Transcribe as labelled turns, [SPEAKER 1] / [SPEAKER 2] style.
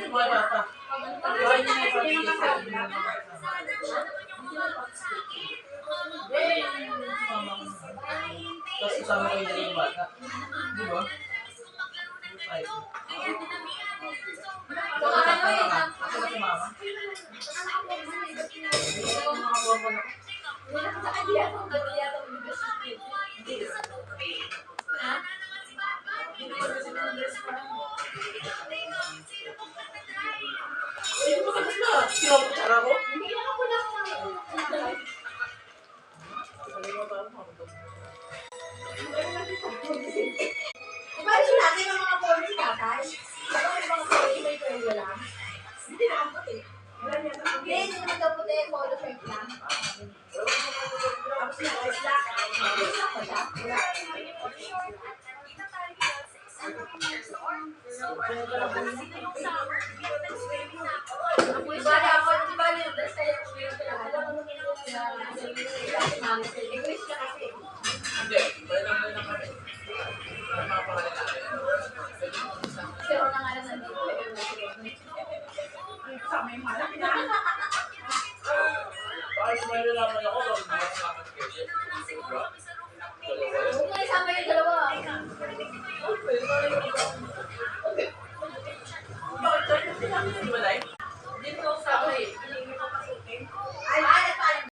[SPEAKER 1] Buhay papa. Buhay niya na ipapigil. Tapos kasama kayo na yung bata. Di ba? Ako na si mama. Sinaputsara ko?
[SPEAKER 2] Imagine natin ang mga police tatay. Ano yung mga police may pwede lang? Hindi na ang puti. Hindi naman daw puti. Polo shirt lang. Tapos yung black. Black ba siya? Bala ako, di ba yung basta yung alam mo nung English ka kasi.
[SPEAKER 1] Hindi, bayan lang kami.
[SPEAKER 2] Pero na nga lang nandito. Sama yung malaki na.
[SPEAKER 1] Bakit may lalaman ako? Bakit nakasama kayo?